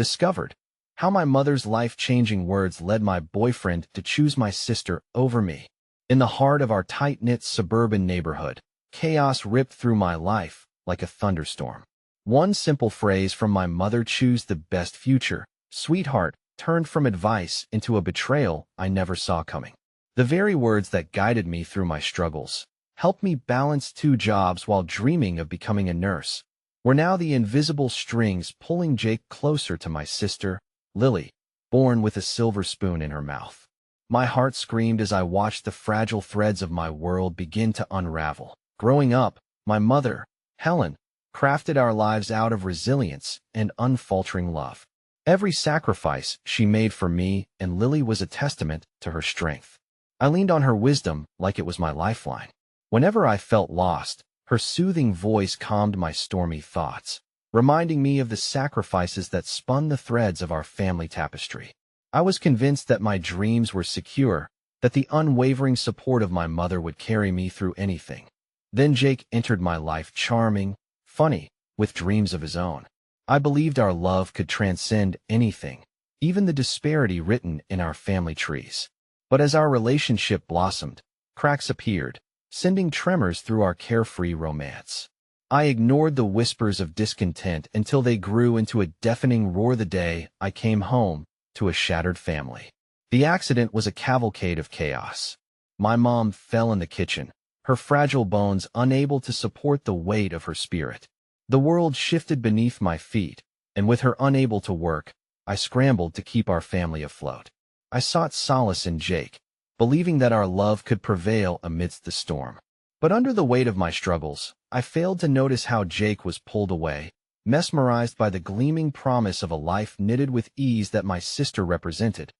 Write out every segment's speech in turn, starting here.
discovered how my mother's life-changing words led my boyfriend to choose my sister over me. In the heart of our tight-knit suburban neighborhood, chaos ripped through my life like a thunderstorm. One simple phrase from my mother, "Choose the best future, sweetheart," turned from advice into a betrayal I never saw coming. The very words that guided me through my struggles, helped me balance 2 jobs while dreaming of becoming a nurse, were now the invisible strings pulling Jake closer to my sister, Lily, born with a silver spoon in her mouth. My heart screamed as I watched the fragile threads of my world begin to unravel. Growing up, my mother, Helen, crafted our lives out of resilience and unfaltering love. Every sacrifice she made for me and Lily was a testament to her strength. I leaned on her wisdom like it was my lifeline. Whenever I felt lost, her soothing voice calmed my stormy thoughts, reminding me of the sacrifices that spun the threads of our family tapestry. I was convinced that my dreams were secure, that the unwavering support of my mother would carry me through anything. Then Jake entered my life, charming, funny, with dreams of his own. I believed our love could transcend anything, even the disparity written in our family trees. But as our relationship blossomed, cracks appeared, sending tremors through our carefree romance. I ignored the whispers of discontent until they grew into a deafening roar the day I came home to a shattered family. The accident was a cavalcade of chaos. My mom fell in the kitchen, her fragile bones unable to support the weight of her spirit. The world shifted beneath my feet, and with her unable to work, I scrambled to keep our family afloat. I sought solace in Jake, believing that our love could prevail amidst the storm. But under the weight of my struggles, I failed to notice how Jake was pulled away, mesmerized by the gleaming promise of a life knitted with ease that my sister represented.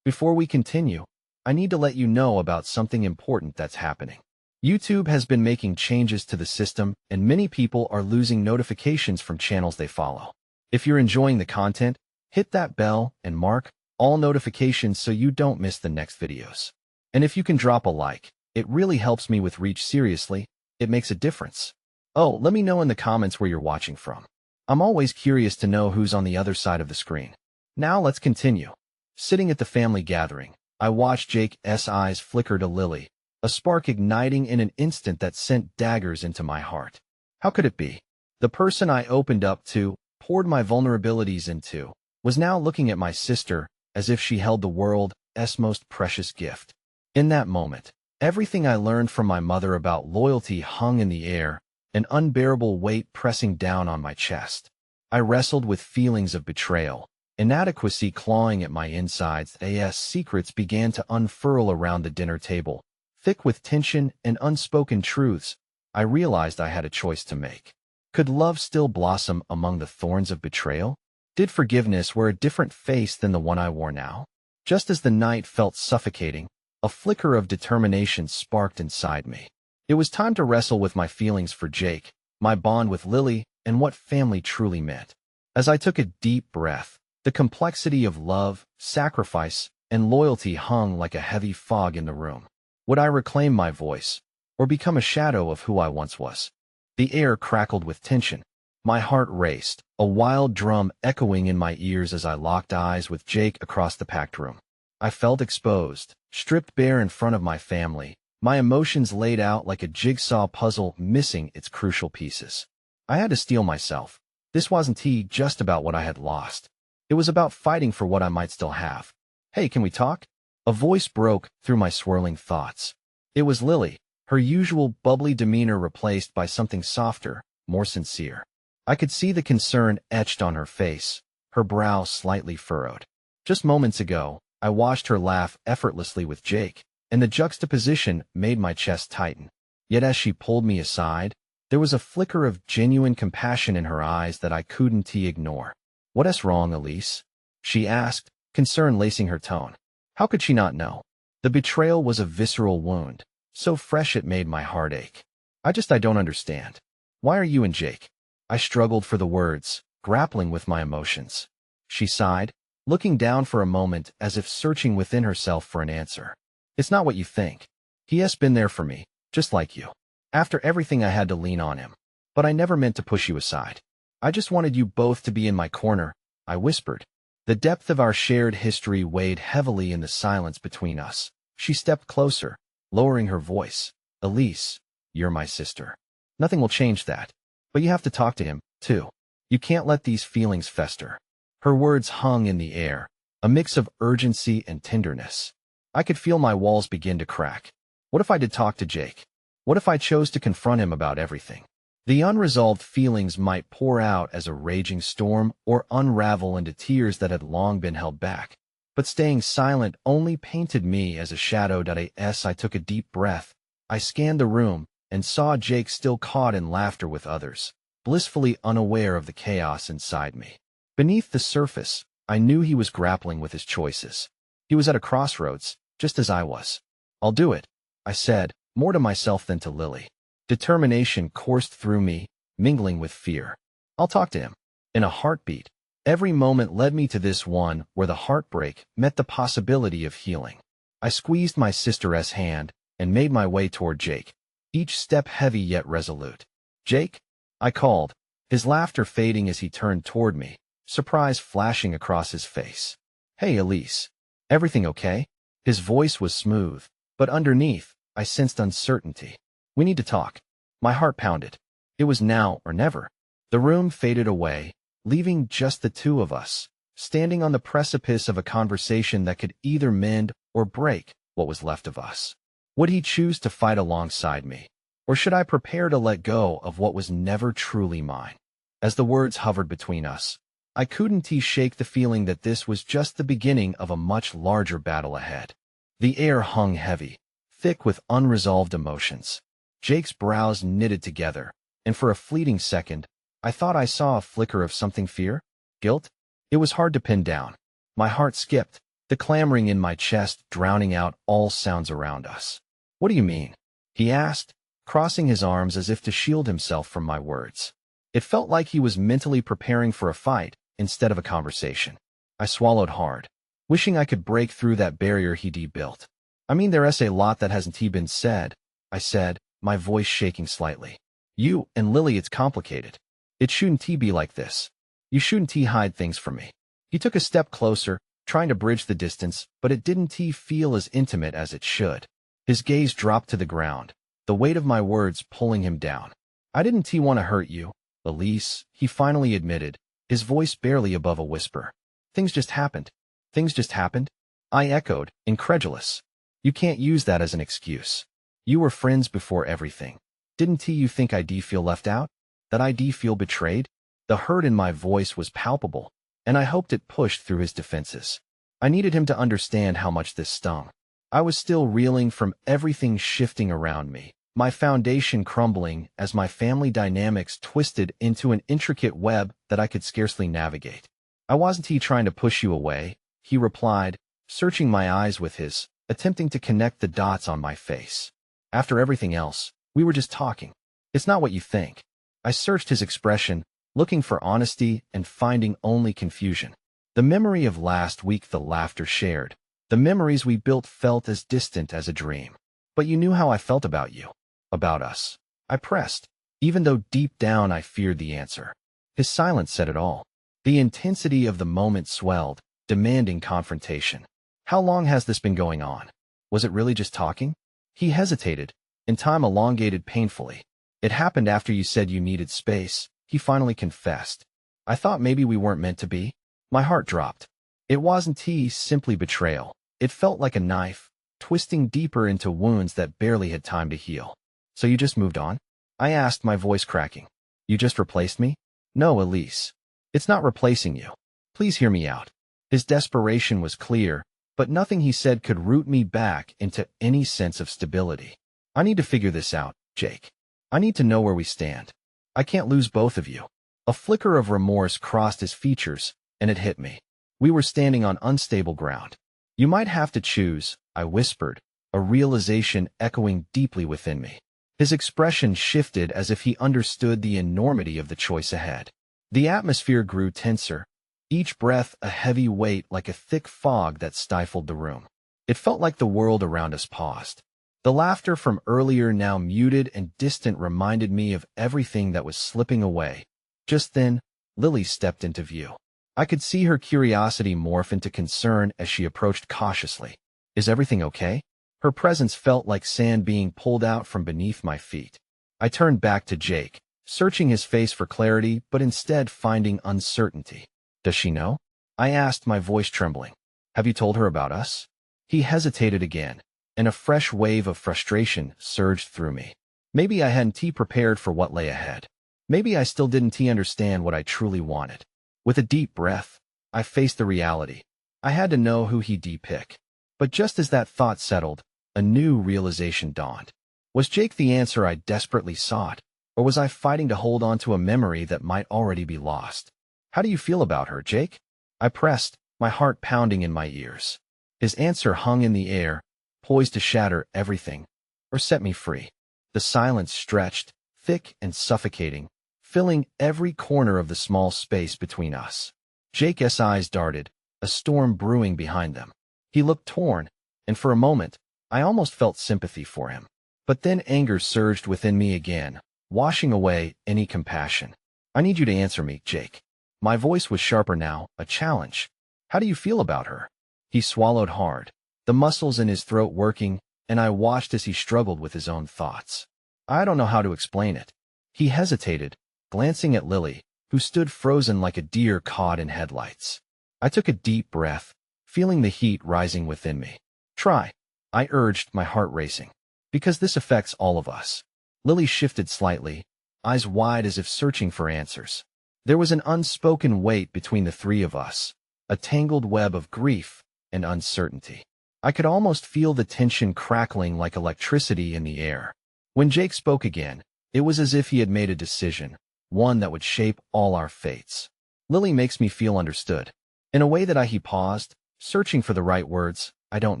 Before we continue, I need to let you know about something important that's happening. YouTube has been making changes to the system, and many people are losing notifications from channels they follow. If you're enjoying the content, hit that bell and mark all notifications so you don't miss the next videos. And if you can drop a like, it really helps me with reach. Seriously, it makes a difference. Oh, let me know in the comments where you're watching from. I'm always curious to know who's on the other side of the screen. Now let's continue. Sitting at the family gathering, I watched Jake's eyes flicker to Lily, a spark igniting in an instant that sent daggers into my heart. How could it be? The person I opened up to, poured my vulnerabilities into, was now looking at my sister as if she held the world's most precious gift. In that moment, everything I learned from my mother about loyalty hung in the air, an unbearable weight pressing down on my chest. I wrestled with feelings of betrayal, inadequacy clawing at my insides. As secrets began to unfurl around the dinner table, thick with tension and unspoken truths, I realized I had a choice to make. Could love still blossom among the thorns of betrayal? Did forgiveness wear a different face than the one I wore now? Just as the night felt suffocating, a flicker of determination sparked inside me. It was time to wrestle with my feelings for Jake, my bond with Lily, and what family truly meant. As I took a deep breath, the complexity of love, sacrifice, and loyalty hung like a heavy fog in the room. Would I reclaim my voice, or become a shadow of who I once was? The air crackled with tension. My heart raced, a wild drum echoing in my ears as I locked eyes with Jake across the packed room. I felt exposed, stripped bare in front of my family, my emotions laid out like a jigsaw puzzle missing its crucial pieces. I had to steel myself. This wasn't just about what I had lost. It was about fighting for what I might still have. Hey, can we talk? A voice broke through my swirling thoughts. It was Lily, her usual bubbly demeanor replaced by something softer, more sincere. I could see the concern etched on her face, her brow slightly furrowed. Just moments ago, I watched her laugh effortlessly with Jake, and the juxtaposition made my chest tighten. Yet as she pulled me aside, there was a flicker of genuine compassion in her eyes that I couldn't ignore. "What's wrong, Elise?" she asked, concern lacing her tone. How could she not know? The betrayal was a visceral wound, so fresh it made my heart ache. I don't understand. Why are you and Jake? I struggled for the words, grappling with my emotions. She sighed, looking down for a moment as if searching within herself for an answer. It's not what you think. He has been there for me, just like you. After everything I had to lean on him. But I never meant to push you aside. I just wanted you both to be in my corner. I whispered. The depth of our shared history weighed heavily in the silence between us. She stepped closer, lowering her voice. Elise, you're my sister. Nothing will change that. But you have to talk to him, too. You can't let these feelings fester. Her words hung in the air, a mix of urgency and tenderness. I could feel my walls begin to crack. What if I did talk to Jake? What if I chose to confront him about everything? The unresolved feelings might pour out as a raging storm or unravel into tears that had long been held back. But staying silent only painted me as a shadow. I took a deep breath. I scanned the room and saw Jake still caught in laughter with others, blissfully unaware of the chaos inside me. Beneath the surface, I knew he was grappling with his choices. He was at a crossroads, just as I was. I'll do it, I said, more to myself than to Lily. Determination coursed through me, mingling with fear. I'll talk to him. In a heartbeat, every moment led me to this one where the heartbreak met the possibility of healing. I squeezed my sister's hand and made my way toward Jake, each step heavy yet resolute. Jake? I called, his laughter fading as he turned toward me, surprise flashing across his face. Hey, Elise. Everything okay? His voice was smooth, but underneath, I sensed uncertainty. We need to talk. My heart pounded. It was now or never. The room faded away, leaving just the two of us, standing on the precipice of a conversation that could either mend or break what was left of us. Would he choose to fight alongside me, or should I prepare to let go of what was never truly mine? As the words hovered between us, I couldn't shake the feeling that this was just the beginning of a much larger battle ahead. The air hung heavy, thick with unresolved emotions. Jake's brows knitted together, and for a fleeting second, I thought I saw a flicker of something fear? Guilt? It was hard to pin down. My heart skipped, the clamoring in my chest drowning out all sounds around us. What do you mean? He asked, crossing his arms as if to shield himself from my words. It felt like he was mentally preparing for a fight instead of a conversation. I swallowed hard, wishing I could break through that barrier he'd built. I mean, there's a lot that hasn't been said, I said, my voice shaking slightly. You and Lily, it's complicated. It shouldn't be like this. You shouldn't hide things from me. He took a step closer, trying to bridge the distance, but it didn't feel as intimate as it should. His gaze dropped to the ground, the weight of my words pulling him down. I didn't want to hurt you, Elise, he finally admitted, his voice barely above a whisper. Things just happened. Things just happened? I echoed, incredulous. You can't use that as an excuse. You were friends before everything. Didn't you think I'd feel left out? That I'd feel betrayed? The hurt in my voice was palpable, and I hoped it pushed through his defenses. I needed him to understand how much this stung. I was still reeling from everything shifting around me, my foundation crumbling as my family dynamics twisted into an intricate web that I could scarcely navigate. I wasn't trying to push you away, he replied, searching my eyes with his, attempting to connect the dots on my face. After everything else, we were just talking. It's not what you think. I searched his expression, looking for honesty and finding only confusion. The memory of last week, the laughter shared, the memories we built felt as distant as a dream. But you knew how I felt about you, about us. I pressed, even though deep down I feared the answer. His silence said it all. The intensity of the moment swelled, demanding confrontation. How long has this been going on? Was it really just talking? He hesitated, and time elongated painfully. It happened after you said you needed space, he finally confessed. I thought maybe we weren't meant to be. My heart dropped. It wasn't simply betrayal. It felt like a knife, twisting deeper into wounds that barely had time to heal. So you just moved on? I asked, my voice cracking. You just replaced me? No, Elise. It's not replacing you. Please hear me out. His desperation was clear, but nothing he said could root me back into any sense of stability. I need to figure this out, Jake. I need to know where we stand. I can't lose both of you. A flicker of remorse crossed his features, and it hit me. We were standing on unstable ground. You might have to choose, I whispered, a realization echoing deeply within me. His expression shifted as if he understood the enormity of the choice ahead. The atmosphere grew tenser, each breath a heavy weight like a thick fog that stifled the room. It felt like the world around us paused. The laughter from earlier, now muted and distant, reminded me of everything that was slipping away. Just then, Lily stepped into view. I could see her curiosity morph into concern as she approached cautiously. Is everything okay? Her presence felt like sand being pulled out from beneath my feet. I turned back to Jake, searching his face for clarity, but instead finding uncertainty. Does she know? I asked, my voice trembling. Have you told her about us? He hesitated again, and a fresh wave of frustration surged through me. Maybe I hadn't prepared for what lay ahead. Maybe I still didn't understand what I truly wanted. With a deep breath, I faced the reality. I had to know who he'd pick. But just as that thought settled, a new realization dawned. Was Jake the answer I desperately sought, or was I fighting to hold on to a memory that might already be lost? How do you feel about her, Jake? I pressed, my heart pounding in my ears. His answer hung in the air, poised to shatter everything, or set me free. The silence stretched, thick and suffocating, filling every corner of the small space between us. Jake's eyes darted, a storm brewing behind them. He looked torn, and for a moment, I almost felt sympathy for him. But then anger surged within me again, washing away any compassion. I need you to answer me, Jake. My voice was sharper now, a challenge. How do you feel about her? He swallowed hard, the muscles in his throat working, and I watched as he struggled with his own thoughts. I don't know how to explain it. He hesitated, glancing at Lily, who stood frozen like a deer caught in headlights. I took a deep breath, feeling the heat rising within me. Try, I urged, my heart racing. Because this affects all of us. Lily shifted slightly, eyes wide as if searching for answers. There was an unspoken weight between the three of us, a tangled web of grief and uncertainty. I could almost feel the tension crackling like electricity in the air. When Jake spoke again, it was as if he had made a decision, one that would shape all our fates. Lily makes me feel understood. In a way that he paused, searching for the right words. I don't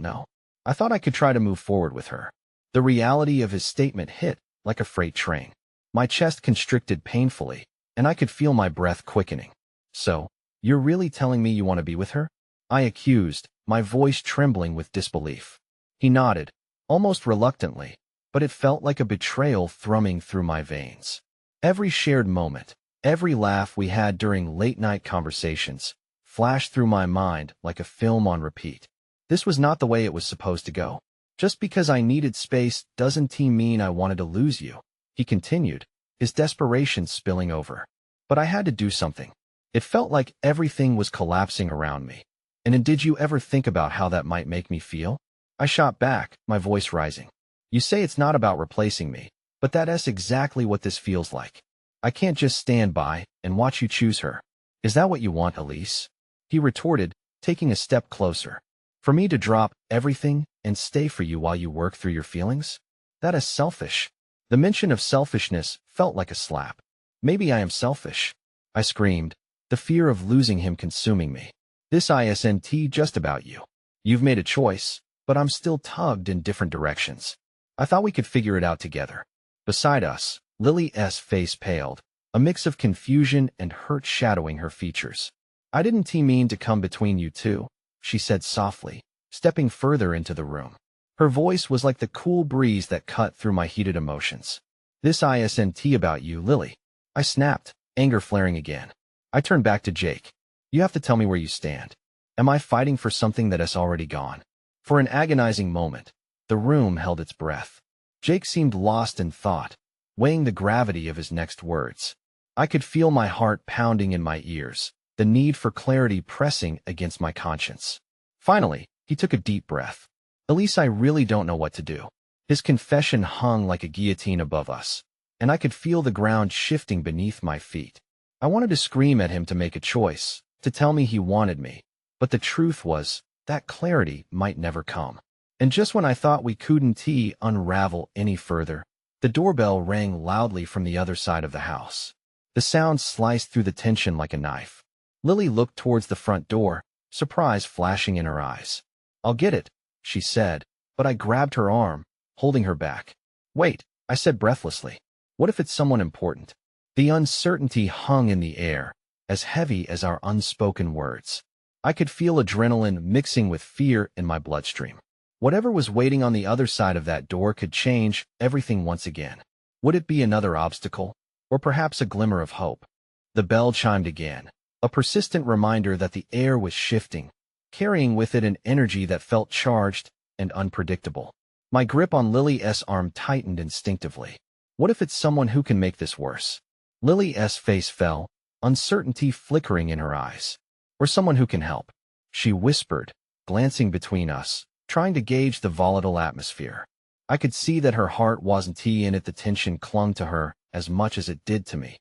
know. I thought I could try to move forward with her. The reality of his statement hit like a freight train. My chest constricted painfully, and I could feel my breath quickening. So, you're really telling me you want to be with her? I accused, my voice trembling with disbelief. He nodded, almost reluctantly, but it felt like a betrayal thrumming through my veins. Every shared moment, every laugh we had during late-night conversations, flashed through my mind like a film on repeat. This was not the way it was supposed to go. Just because I needed space doesn't mean I wanted to lose you, he continued, his desperation spilling over. But I had to do something. It felt like everything was collapsing around me. And did you ever think about how that might make me feel? I shot back, my voice rising. You say it's not about replacing me, but that's exactly what this feels like. I can't just stand by and watch you choose her. Is that what you want, Elise? He retorted, taking a step closer. For me to drop everything and stay for you while you work through your feelings? That is selfish. The mention of selfishness felt like a slap. Maybe I am selfish. I screamed, the fear of losing him consuming me. This isn't just about you. You've made a choice, but I'm still tugged in different directions. I thought we could figure it out together. Beside us, Lily's face paled, a mix of confusion and hurt shadowing her features. I didn't mean to come between you two, she said softly, stepping further into the room. Her voice was like the cool breeze that cut through my heated emotions. This isn't about you, Lily. I snapped, anger flaring again. I turned back to Jake. You have to tell me where you stand. Am I fighting for something that has already gone? For an agonizing moment, the room held its breath. Jake seemed lost in thought, weighing the gravity of his next words. I could feel my heart pounding in my ears, the need for clarity pressing against my conscience. Finally, he took a deep breath. Elise, I really don't know what to do. His confession hung like a guillotine above us, and I could feel the ground shifting beneath my feet. I wanted to scream at him to make a choice, to tell me he wanted me, but the truth was that clarity might never come. And just when I thought we couldn't unravel any further, the doorbell rang loudly from the other side of the house. The sound sliced through the tension like a knife. Lily looked towards the front door, surprise flashing in her eyes. I'll get it, she said, but I grabbed her arm, holding her back. Wait, I said breathlessly. What if it's someone important? The uncertainty hung in the air, as heavy as our unspoken words. I could feel adrenaline mixing with fear in my bloodstream. Whatever was waiting on the other side of that door could change everything once again. Would it be another obstacle, or perhaps a glimmer of hope? The bell chimed again, a persistent reminder that the air was shifting, carrying with it an energy that felt charged and unpredictable. My grip on Lily's arm tightened instinctively. What if it's someone who can make this worse? Lily's face fell, uncertainty flickering in her eyes. Or someone who can help, she whispered, glancing between us, trying to gauge the volatile atmosphere. I could see that her heart wasn't in it. The tension clung to her as much as it did to me.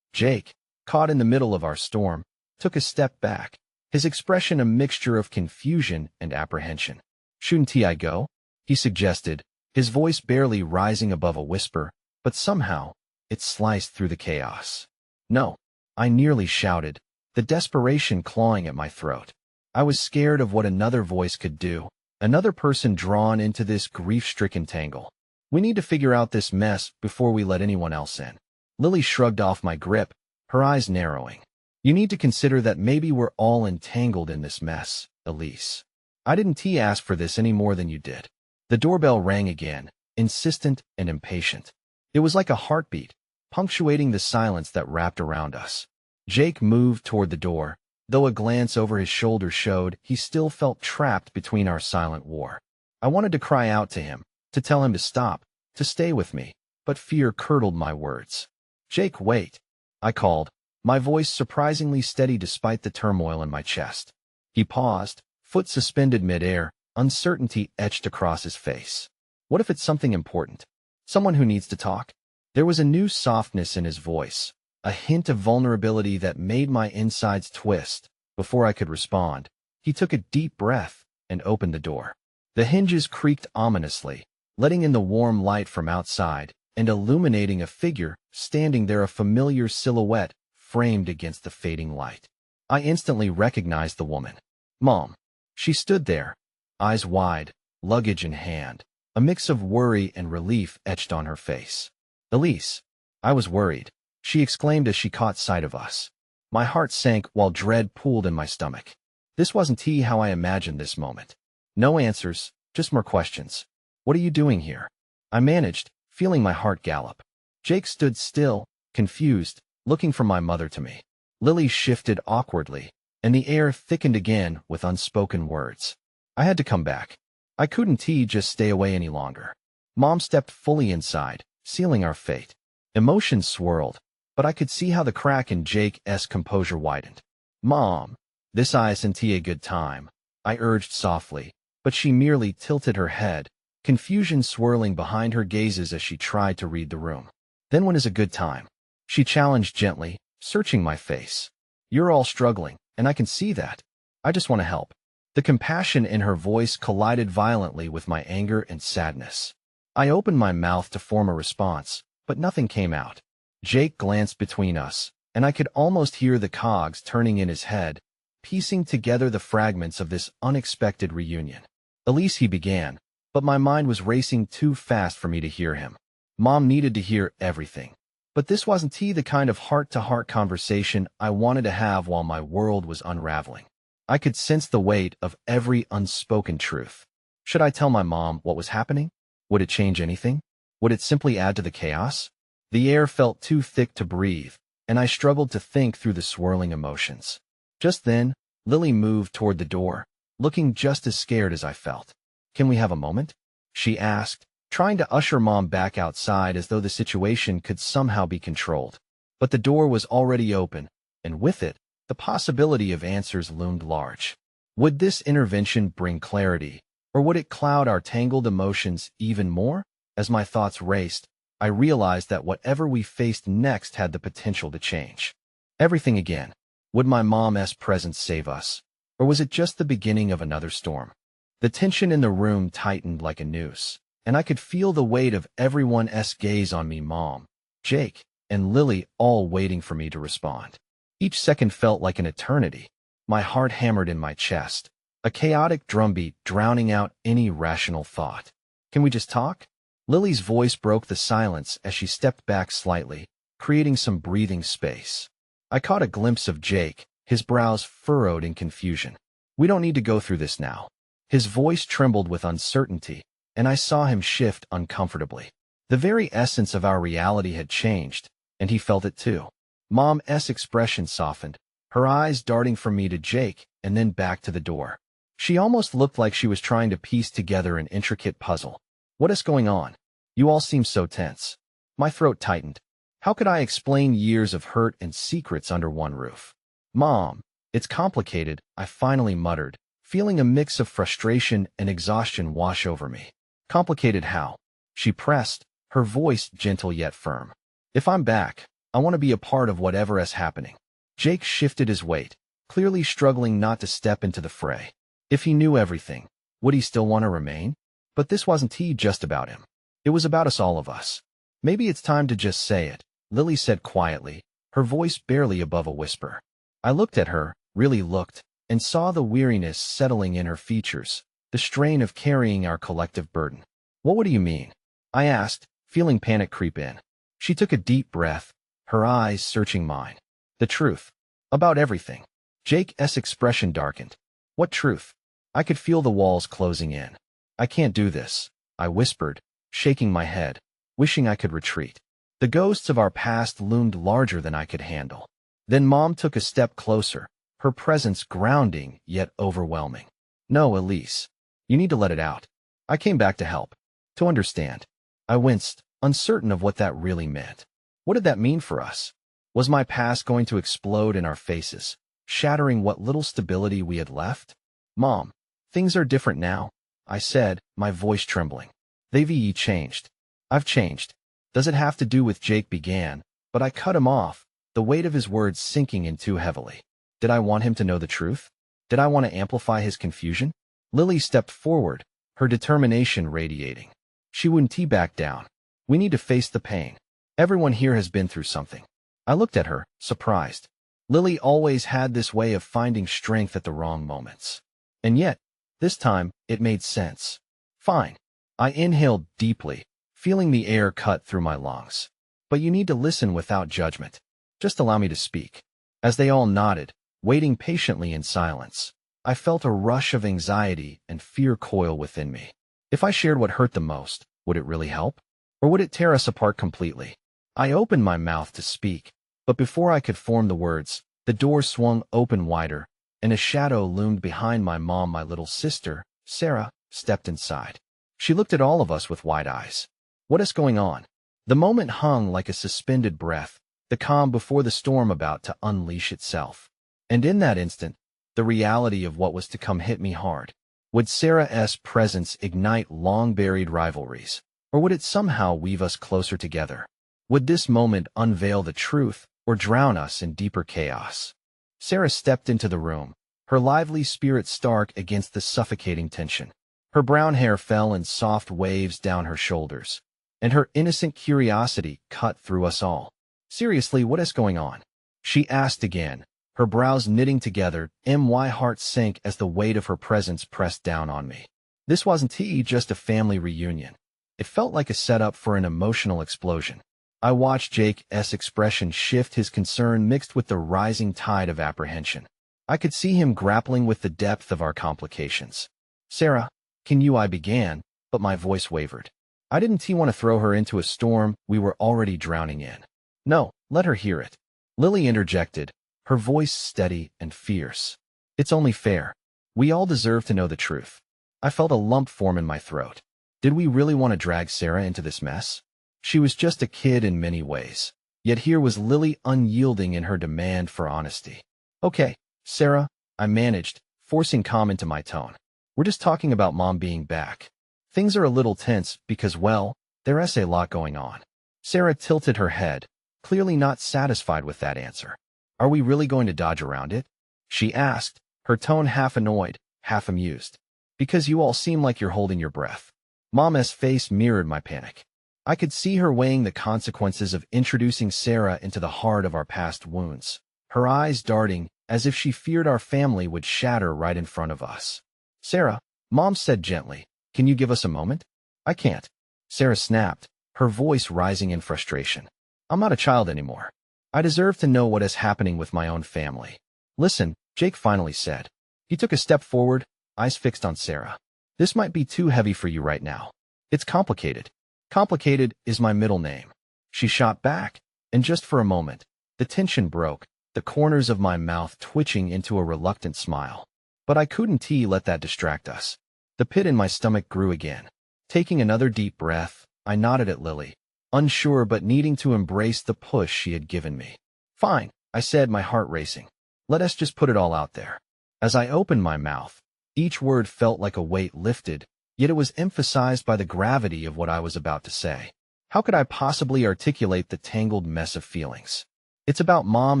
Jake, caught in the middle of our storm, took a step back, his expression a mixture of confusion and apprehension. "Shouldn't I go?" he suggested, his voice barely rising above a whisper, but somehow it sliced through the chaos. "No," I nearly shouted, the desperation clawing at my throat. I was scared of what another voice could do, another person drawn into this grief-stricken tangle. "We need to figure out this mess before we let anyone else in." Lily shrugged off my grip, her eyes narrowing. "You need to consider that maybe we're all entangled in this mess, Elise. I didn't ask for this any more than you did." The doorbell rang again, insistent and impatient. It was like a heartbeat, punctuating the silence that wrapped around us. Jake moved toward the door, though a glance over his shoulder showed he still felt trapped between our silent war. I wanted to cry out to him, to tell him to stop, to stay with me, but fear curdled my words. "Jake, wait," I called, my voice surprisingly steady despite the turmoil in my chest. He paused, foot suspended midair, uncertainty etched across his face. What if it's something important? Someone who needs to talk? There was a new softness in his voice, a hint of vulnerability that made my insides twist. Before I could respond, he took a deep breath and opened the door. The hinges creaked ominously, letting in the warm light from outside and illuminating a figure standing there, a familiar silhouette framed against the fading light. I instantly recognized the woman. Mom. She stood there, eyes wide, luggage in hand, a mix of worry and relief etched on her face. "Elise." I was worried, she exclaimed as she caught sight of us. My heart sank while dread pooled in my stomach. This wasn't how I imagined this moment. No answers, just more questions. "What are you doing here?" I managed, feeling my heart gallop. Jake stood still, confused, looking from my mother to me. Lily shifted awkwardly, and the air thickened again with unspoken words. I had to come back. I couldn't just stay away any longer. Mom stepped fully inside, sealing our fate. Emotions swirled, but I could see how the crack in Jake's composure widened. "Mom, this isn't a good time," I urged softly, but she merely tilted her head, confusion swirling behind her gazes as she tried to read the room. "Then when is a good time?" she challenged gently, searching my face. "You're all struggling, and I can see that. I just want to help." The compassion in her voice collided violently with my anger and sadness. I opened my mouth to form a response, but nothing came out. Jake glanced between us, and I could almost hear the cogs turning in his head, piecing together the fragments of this unexpected reunion. "Elise," he began, but my mind was racing too fast for me to hear him. Mom needed to hear everything. But this wasn't the kind of heart-to-heart conversation I wanted to have while my world was unraveling. I could sense the weight of every unspoken truth. Should I tell my mom what was happening? Would it change anything? Would it simply add to the chaos? The air felt too thick to breathe, and I struggled to think through the swirling emotions. Just then, Lily moved toward the door, looking just as scared as I felt. "Can we have a moment?" she asked, trying to usher Mom back outside as though the situation could somehow be controlled. But the door was already open, and with it, the possibility of answers loomed large. Would this intervention bring clarity, or would it cloud our tangled emotions even more? As my thoughts raced, I realized that whatever we faced next had the potential to change everything again. Would my mom's presence save us, or was it just the beginning of another storm? The tension in the room tightened like a noose, and I could feel the weight of everyone's gaze on me, Mom, Jake, and Lily, all waiting for me to respond. Each second felt like an eternity. My heart hammered in my chest, a chaotic drumbeat drowning out any rational thought. "Can we just talk?" Lily's voice broke the silence as she stepped back slightly, creating some breathing space. I caught a glimpse of Jake, his brows furrowed in confusion. "We don't need to go through this now." His voice trembled with uncertainty, and I saw him shift uncomfortably. The very essence of our reality had changed, and he felt it too. Mom's expression softened, her eyes darting from me to Jake and then back to the door. She almost looked like she was trying to piece together an intricate puzzle. What is going on? You all seem so tense. My throat tightened. How could I explain years of hurt and secrets under one roof? Mom, it's complicated, I finally muttered, feeling a mix of frustration and exhaustion wash over me. Complicated how? She pressed, her voice gentle yet firm. If I'm back, I want to be a part of whatever is happening. Jake shifted his weight, clearly struggling not to step into the fray. If he knew everything, would he still want to remain? But this wasn't just about him. It was about all of us. Maybe it's time to just say it, Lily said quietly, her voice barely above a whisper. I looked at her, really looked, and saw the weariness settling in her features, the strain of carrying our collective burden. What do you mean? I asked, feeling panic creep in. She took a deep breath, her eyes searching mine. The truth. About everything. Jake's expression darkened. What truth? I could feel the walls closing in. I can't do this, I whispered, shaking my head, wishing I could retreat. The ghosts of our past loomed larger than I could handle. Then Mom took a step closer, her presence grounding yet overwhelming. No, Elise. You need to let it out. I came back to help. To understand. I winced, uncertain of what that really meant. What did that mean for us? Was my past going to explode in our faces, shattering what little stability we had left? Mom, things are different now, I said, my voice trembling. They've changed. I've changed. Does it have to do with Jake began, but I cut him off, the weight of his words sinking in too heavily. Did I want him to know the truth? Did I want to amplify his confusion? Lily stepped forward, her determination radiating. She wouldn't back down. We need to face the pain. Everyone here has been through something. I looked at her, surprised. Lily always had this way of finding strength at the wrong moments. And yet, this time, it made sense. Fine. I inhaled deeply, feeling the air cut through my lungs. But you need to listen without judgment. Just allow me to speak. As they all nodded, waiting patiently in silence, I felt a rush of anxiety and fear coil within me. If I shared what hurt the most, would it really help? Or would it tear us apart completely? I opened my mouth to speak, but before I could form the words, the door swung open wider, and a shadow loomed behind my mom. My little sister, Sarah, stepped inside. She looked at all of us with wide eyes. What is going on? The moment hung like a suspended breath, the calm before the storm about to unleash itself. And in that instant, the reality of what was to come hit me hard. Would Sarah's presence ignite long-buried rivalries, or would it somehow weave us closer together? Would this moment unveil the truth, or drown us in deeper chaos? Sarah stepped into the room, her lively spirit stark against the suffocating tension. Her brown hair fell in soft waves down her shoulders, and her innocent curiosity cut through us all. Seriously, what is going on? She asked again, her brows knitting together. My heart sank as the weight of her presence pressed down on me. This wasn't just a family reunion. It felt like a setup for an emotional explosion. I watched Jake's expression shift, his concern mixed with the rising tide of apprehension. I could see him grappling with the depth of our complications. Sarah, I began, but my voice wavered. I didn't want to throw her into a storm we were already drowning in. No, let her hear it. Lily interjected, her voice steady and fierce. It's only fair. We all deserve to know the truth. I felt a lump form in my throat. Did we really want to drag Sarah into this mess? She was just a kid in many ways. Yet here was Lily unyielding in her demand for honesty. Okay, Sarah, I managed, forcing calm into my tone. We're just talking about Mom being back. Things are a little tense because, well, there's a lot going on. Sarah tilted her head, clearly not satisfied with that answer. Are we really going to dodge around it? She asked, her tone half annoyed, half amused. Because you all seem like you're holding your breath. Mom's face mirrored my panic. I could see her weighing the consequences of introducing Sarah into the heart of our past wounds, her eyes darting as if she feared our family would shatter right in front of us. Sarah, Mom said gently, can you give us a moment? I can't. Sarah snapped, her voice rising in frustration. I'm not a child anymore. I deserve to know what is happening with my own family. Listen, Jake finally said. He took a step forward, eyes fixed on Sarah. This might be too heavy for you right now. It's complicated. Complicated is my middle name. She shot back, and just for a moment, the tension broke, the corners of my mouth twitching into a reluctant smile. But I couldn't let that distract us. The pit in my stomach grew again. Taking another deep breath, I nodded at Lily, unsure but needing to embrace the push she had given me. Fine, I said, my heart racing. Let us just put it all out there. As I opened my mouth, each word felt like a weight lifted, yet it was emphasized by the gravity of what I was about to say. How could I possibly articulate the tangled mess of feelings? It's about Mom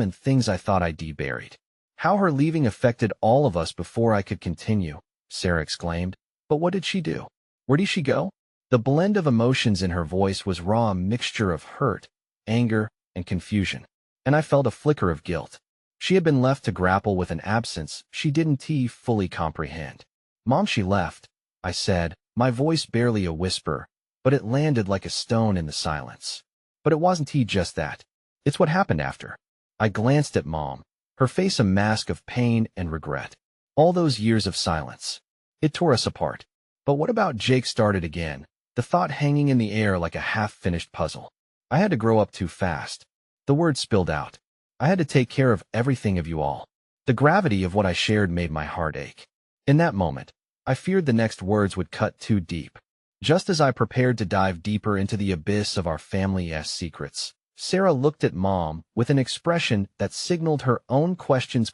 and things I thought I'd buried. How her leaving affected all of us before I could continue, Sarah exclaimed. But what did she do? Where did she go? The blend of emotions in her voice was raw, a mixture of hurt, anger, and confusion. And I felt a flicker of guilt. She had been left to grapple with an absence she didn't fully comprehend. Mom, she left, I said, my voice barely a whisper, but it landed like a stone in the silence. But it wasn't just that. It's what happened after. I glanced at Mom, her face a mask of pain and regret. All those years of silence. It tore us apart. But what about Jake? Started again, the thought hanging in the air like a half-finished puzzle. I had to grow up too fast. The words spilled out. I had to take care of everything of you all. The gravity of what I shared made my heart ache. In that moment, I feared the next words would cut too deep. Just as I prepared to dive deeper into the abyss of our family's secrets, Sarah looked at Mom with an expression that signaled her own questions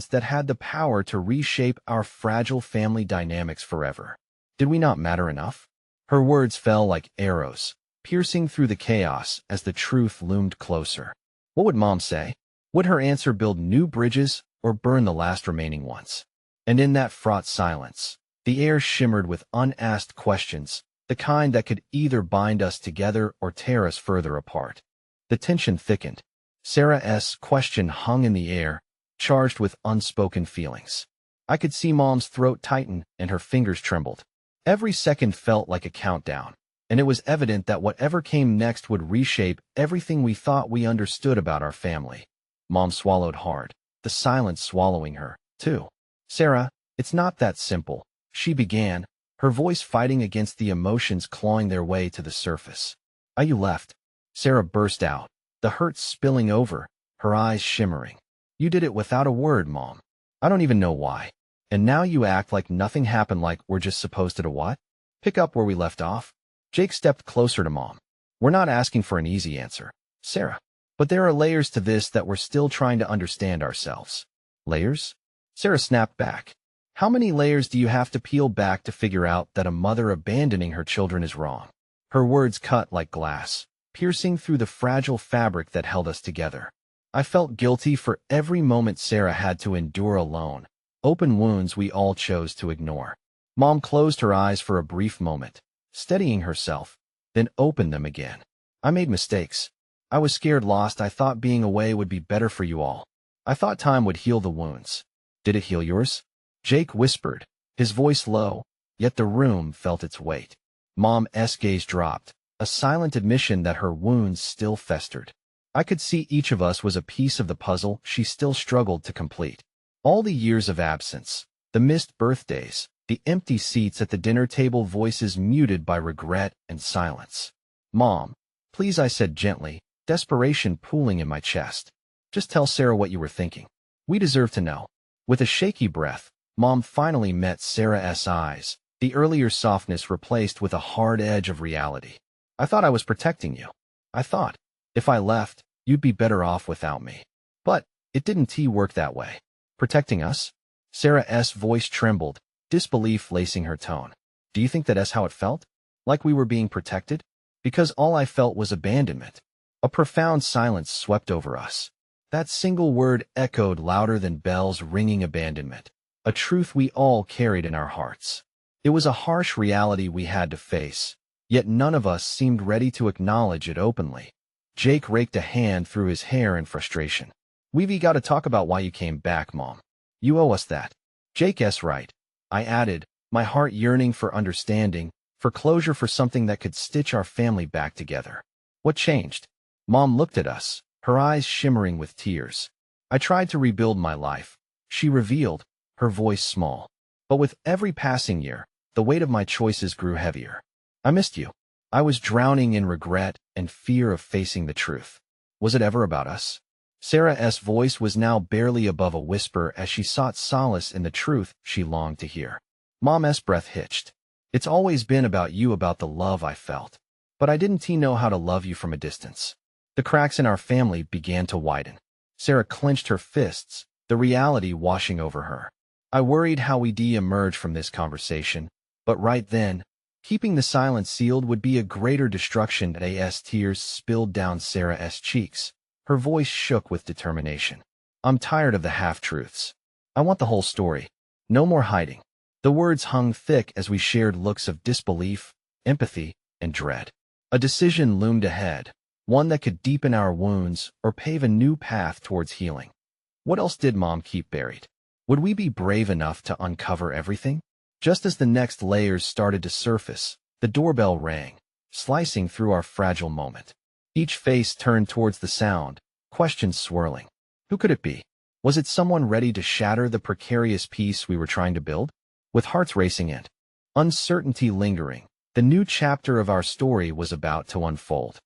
that had the power to reshape our fragile family dynamics forever. Did we not matter enough? Her words fell like arrows, piercing through the chaos as the truth loomed closer. What would Mom say? Would her answer build new bridges or burn the last remaining ones? And in that fraught silence, the air shimmered with unasked questions, the kind that could either bind us together or tear us further apart. The tension thickened. Sarah's question hung in the air, charged with unspoken feelings. I could see Mom's throat tighten and her fingers trembled. Every second felt like a countdown, and it was evident that whatever came next would reshape everything we thought we understood about our family. Mom swallowed hard, the silence swallowing her, too. Sarah, it's not that simple, she began, her voice fighting against the emotions clawing their way to the surface. You left. Sarah burst out, the hurt spilling over, her eyes shimmering. You did it without a word, Mom. I don't even know why. And now you act like nothing happened, like we're just supposed to what? Pick up where we left off? Jake stepped closer to Mom. We're not asking for an easy answer, Sarah. But there are layers to this that we're still trying to understand ourselves. Layers? Sarah snapped back. How many layers do you have to peel back to figure out that a mother abandoning her children is wrong? Her words cut like glass, piercing through the fragile fabric that held us together. I felt guilty for every moment Sarah had to endure alone, open wounds we all chose to ignore. Mom closed her eyes for a brief moment, steadying herself, then opened them again. I made mistakes. I was scared, lost. I thought being away would be better for you all. I thought time would heal the wounds. Did it heal yours? Jake whispered, his voice low, yet the room felt its weight. Mom's gaze dropped, a silent admission that her wounds still festered. I could see each of us was a piece of the puzzle she still struggled to complete. All the years of absence, the missed birthdays, the empty seats at the dinner table, voices muted by regret and silence. Mom, please, I said gently, desperation pooling in my chest. Just tell Sarah what you were thinking. We deserve to know. With a shaky breath, Mom finally met Sarah's eyes, the earlier softness replaced with a hard edge of reality. I thought I was protecting you. I thought, if I left, you'd be better off without me. But it didn't work that way. Protecting us? Sarah's voice trembled, disbelief lacing her tone. Do you think that's how it felt? Like we were being protected? Because all I felt was abandonment. A profound silence swept over us. That single word echoed louder than bells ringing, abandonment. A truth we all carried in our hearts. It was a harsh reality we had to face, yet none of us seemed ready to acknowledge it openly. Jake raked a hand through his hair in frustration. We've got to talk about why you came back, Mom. You owe us that. Jake's right, I added, my heart yearning for understanding, for closure, for something that could stitch our family back together. What changed? Mom looked at us, her eyes shimmering with tears. I tried to rebuild my life, she revealed, her voice small. But with every passing year, the weight of my choices grew heavier. I missed you. I was drowning in regret and fear of facing the truth. Was it ever about us? Sarah's voice was now barely above a whisper as she sought solace in the truth she longed to hear. Mom's breath hitched. It's always been about you, about the love I felt. But I didn't know how to love you from a distance. The cracks in our family began to widen. Sarah clenched her fists, the reality washing over her. I worried how we'd emerge from this conversation, but right then, keeping the silence sealed would be a greater destruction. As tears spilled down Sarah's cheeks, her voice shook with determination. I'm tired of the half-truths. I want the whole story. No more hiding. The words hung thick as we shared looks of disbelief, empathy, and dread. A decision loomed ahead, one that could deepen our wounds or pave a new path towards healing. What else did Mom keep buried? Would we be brave enough to uncover everything? Just as the next layers started to surface, the doorbell rang, slicing through our fragile moment. Each face turned towards the sound, questions swirling. Who could it be? Was it someone ready to shatter the precarious peace we were trying to build? With hearts racing and uncertainty lingering, the new chapter of our story was about to unfold.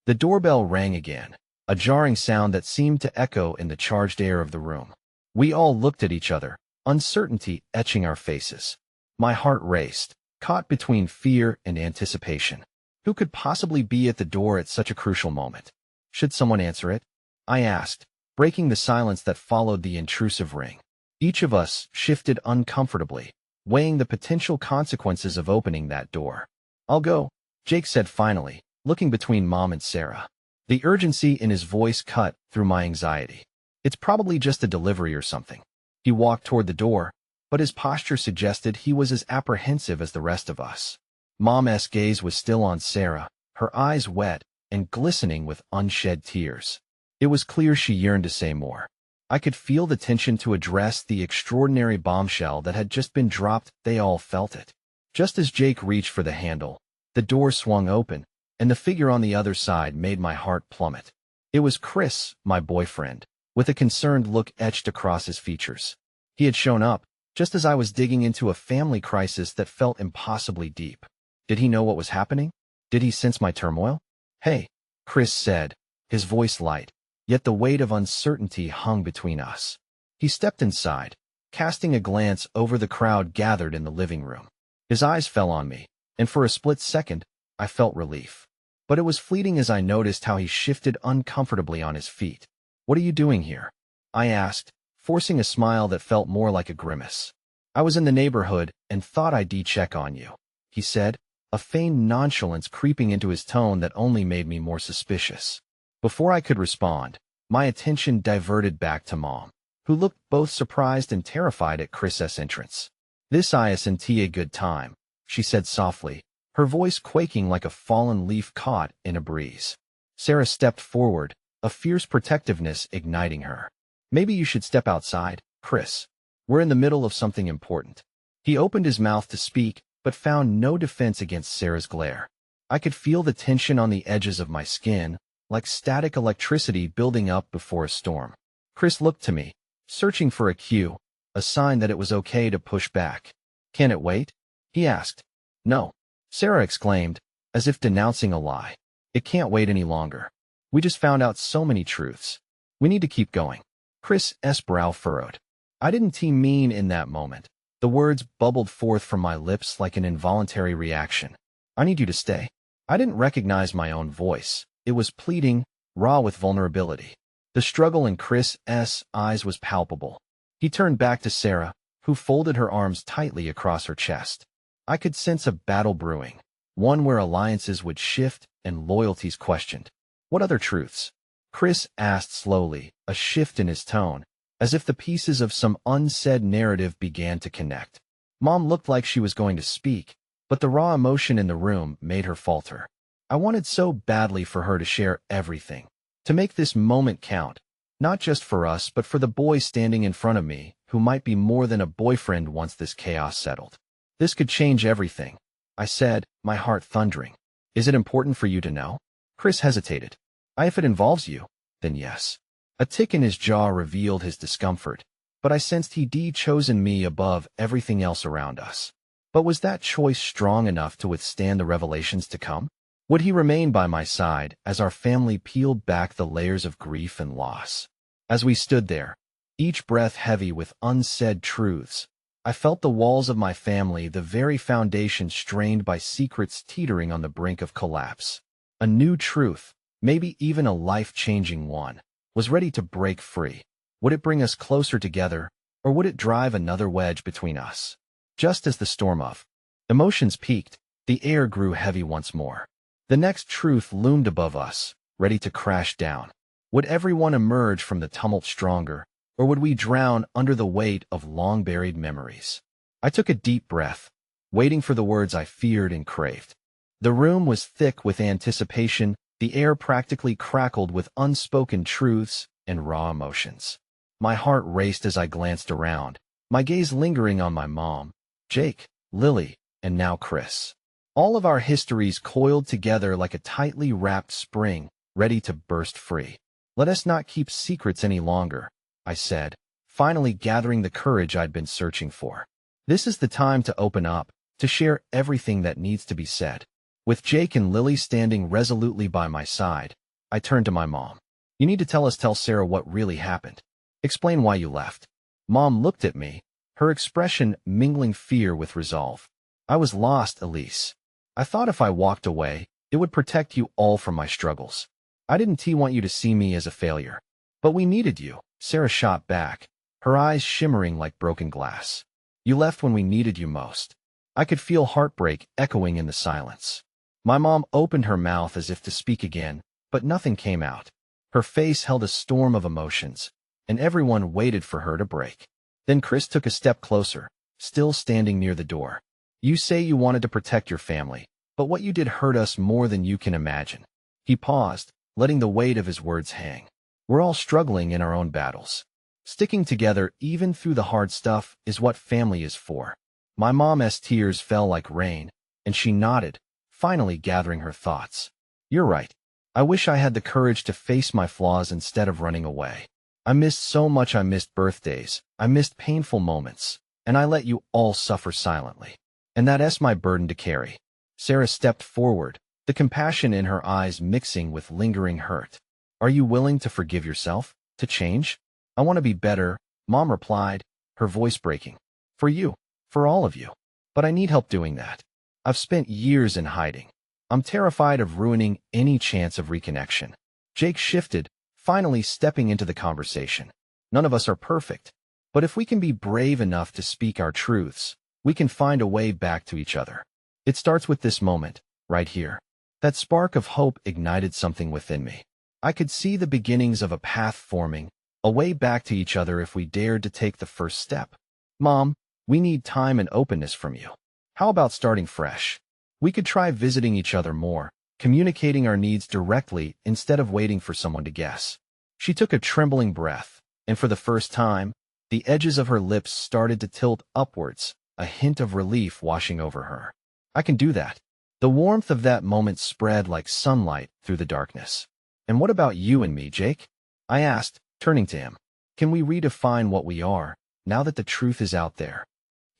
The doorbell rang again, a jarring sound that seemed to echo in the charged air of the room. We all looked at each other, uncertainty etching our faces. My heart raced, caught between fear and anticipation. Who could possibly be at the door at such a crucial moment? Should someone answer it? I asked, breaking the silence that followed the intrusive ring. Each of us shifted uncomfortably, weighing the potential consequences of opening that door. I'll go, Jake said finally, looking between Mom and Sarah. The urgency in his voice cut through my anxiety. It's probably just a delivery or something. He walked toward the door, but his posture suggested he was as apprehensive as the rest of us. Mom's gaze was still on Sarah, her eyes wet and glistening with unshed tears. It was clear she yearned to say more. I could feel the tension to address the extraordinary bombshell that had just been dropped. They all felt it. Just as Jake reached for the handle, the door swung open, and the figure on the other side made my heart plummet. It was Chris, my boyfriend, with a concerned look etched across his features. He had shown up, just as I was digging into a family crisis that felt impossibly deep. Did he know what was happening? Did he sense my turmoil? Hey, Chris said, his voice light, yet the weight of uncertainty hung between us. He stepped inside, casting a glance over the crowd gathered in the living room. His eyes fell on me, and for a split second, I felt relief. But it was fleeting as I noticed how he shifted uncomfortably on his feet. What are you doing here? I asked, forcing a smile that felt more like a grimace. I was in the neighborhood and thought I'd check on you, he said, a feigned nonchalance creeping into his tone that only made me more suspicious. Before I could respond, my attention diverted back to Mom, who looked both surprised and terrified at Chris's entrance. This isn't a good time, she said softly, her voice quaking like a fallen leaf caught in a breeze. Sarah stepped forward, a fierce protectiveness igniting her. Maybe you should step outside, Chris. We're in the middle of something important. He opened his mouth to speak, but found no defense against Sarah's glare. I could feel the tension on the edges of my skin, like static electricity building up before a storm. Chris looked to me, searching for a cue, a sign that it was okay to push back. Can it wait? He asked. No, Sarah exclaimed, as if denouncing a lie. It can't wait any longer. We just found out so many truths. We need to keep going. Chris's brow furrowed. I didn't mean in that moment. The words bubbled forth from my lips like an involuntary reaction. I need you to stay. I didn't recognize my own voice. It was pleading, raw with vulnerability. The struggle in Chris's eyes was palpable. He turned back to Sarah, who folded her arms tightly across her chest. I could sense a battle brewing, one where alliances would shift and loyalties questioned. What other truths? Chris asked slowly, a shift in his tone, as if the pieces of some unsaid narrative began to connect. Mom looked like she was going to speak, but the raw emotion in the room made her falter. I wanted so badly for her to share everything, to make this moment count, not just for us but for the boy standing in front of me, who might be more than a boyfriend once this chaos settled. This could change everything, I said, my heart thundering. Is it important for you to know? Chris hesitated. If it involves you, then yes. A tick in his jaw revealed his discomfort, but I sensed he'd chosen me above everything else around us. But was that choice strong enough to withstand the revelations to come? Would he remain by my side as our family peeled back the layers of grief and loss? As we stood there, each breath heavy with unsaid truths, I felt the walls of my family, the very foundation strained by secrets teetering on the brink of collapse. A new truth, maybe even a life-changing one, was ready to break free. Would it bring us closer together, or would it drive another wedge between us? Just as the storm of emotions peaked, the air grew heavy once more. The next truth loomed above us, ready to crash down. Would everyone emerge from the tumult stronger, or would we drown under the weight of long-buried memories? I took a deep breath, waiting for the words I feared and craved. The room was thick with anticipation, the air practically crackled with unspoken truths and raw emotions. My heart raced as I glanced around, my gaze lingering on my mom, Jake, Lily, and now Chris. All of our histories coiled together like a tightly wrapped spring, ready to burst free. Let us not keep secrets any longer, I said, finally gathering the courage I'd been searching for. This is the time to open up, to share everything that needs to be said. With Jake and Lily standing resolutely by my side, I turned to my mom. You need to tell Sarah what really happened. Explain why you left. Mom looked at me, her expression mingling fear with resolve. I was lost, Elise. I thought if I walked away, it would protect you all from my struggles. I didn't want you to see me as a failure. But we needed you, Sarah shot back, her eyes shimmering like broken glass. You left when we needed you most. I could feel heartbreak echoing in the silence. My mom opened her mouth as if to speak again, but nothing came out. Her face held a storm of emotions, and everyone waited for her to break. Then Chris took a step closer, still standing near the door. You say you wanted to protect your family, but what you did hurt us more than you can imagine. He paused, letting the weight of his words hang. We're all struggling in our own battles. Sticking together even through the hard stuff is what family is for. My mom's tears fell like rain, and she nodded, finally gathering her thoughts. You're right. I wish I had the courage to face my flaws instead of running away. I missed so much. I missed birthdays. I missed painful moments, and I let you all suffer silently. And that's my burden to carry. Sarah stepped forward, the compassion in her eyes mixing with lingering hurt. Are you willing to forgive yourself, to change? I want to be better, Mom replied, her voice breaking. For you, for all of you. But I need help doing that. I've spent years in hiding. I'm terrified of ruining any chance of reconnection. Jake shifted, finally stepping into the conversation. None of us are perfect, but if we can be brave enough to speak our truths, we can find a way back to each other. It starts with this moment, right here. That spark of hope ignited something within me. I could see the beginnings of a path forming, a way back to each other if we dared to take the first step. Mom, we need time and openness from you. How about starting fresh? We could try visiting each other more, communicating our needs directly instead of waiting for someone to guess. She took a trembling breath, and for the first time, the edges of her lips started to tilt upwards, a hint of relief washing over her. I can do that. The warmth of that moment spread like sunlight through the darkness. And what about you and me, Jake? I asked, turning to him. Can we redefine what we are, now that the truth is out there?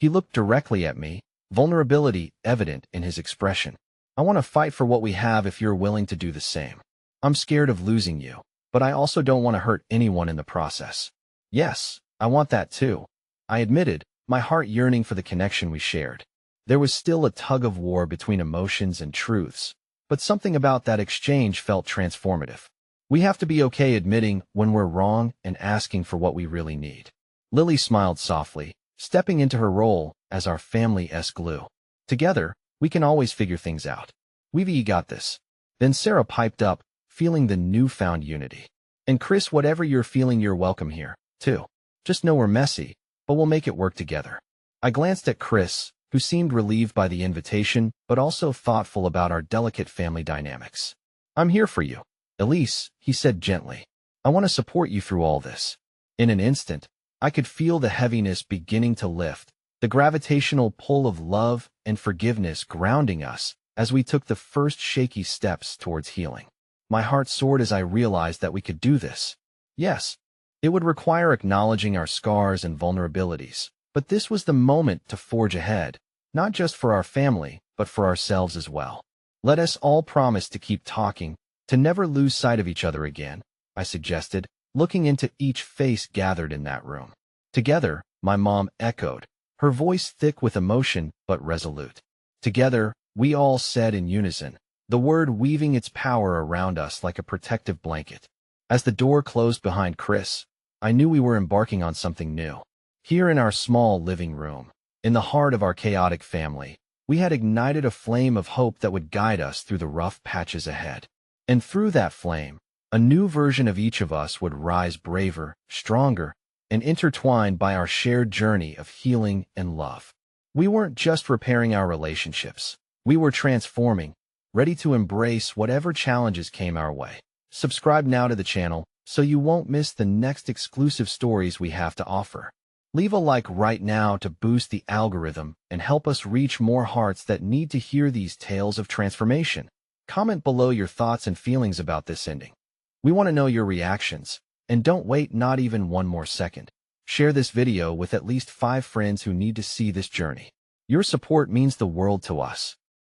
He looked directly at me, vulnerability evident in his expression. I want to fight for what we have if you're willing to do the same. I'm scared of losing you, but I also don't want to hurt anyone in the process. Yes, I want that too, I admitted, my heart yearning for the connection we shared. There was still a tug-of-war between emotions and truths, but something about that exchange felt transformative. We have to be okay admitting when we're wrong and asking for what we really need. Lily smiled softly, stepping into her role as our family's glue. Together, we can always figure things out. We've got this. Then Sarah piped up, feeling the newfound unity. And Chris, whatever you're feeling, you're welcome here, too. Just know we're messy, but we'll make it work together. I glanced at Chris, who seemed relieved by the invitation, but also thoughtful about our delicate family dynamics. I'm here for you, Elise, he said gently. I want to support you through all this. In an instant, I could feel the heaviness beginning to lift, the gravitational pull of love and forgiveness grounding us as we took the first shaky steps towards healing. My heart soared as I realized that we could do this. Yes, it would require acknowledging our scars and vulnerabilities, but this was the moment to forge ahead, not just for our family, but for ourselves as well. Let us all promise to keep talking, to never lose sight of each other again, I suggested, looking into each face gathered in that room. Together, my mom echoed, her voice thick with emotion but resolute. Together, we all said in unison, the word weaving its power around us like a protective blanket. As the door closed behind Chris, I knew we were embarking on something new. Here in our small living room, in the heart of our chaotic family, we had ignited a flame of hope that would guide us through the rough patches ahead. And through that flame, a new version of each of us would rise braver, stronger, and intertwined by our shared journey of healing and love. We weren't just repairing our relationships. We were transforming, ready to embrace whatever challenges came our way. Subscribe now to the channel so you won't miss the next exclusive stories we have to offer. Leave a like right now to boost the algorithm and help us reach more hearts that need to hear these tales of transformation. Comment below your thoughts and feelings about this ending. We want to know your reactions, and don't wait not even one more second. Share this video with at least 5 friends who need to see this journey. Your support means the world to us.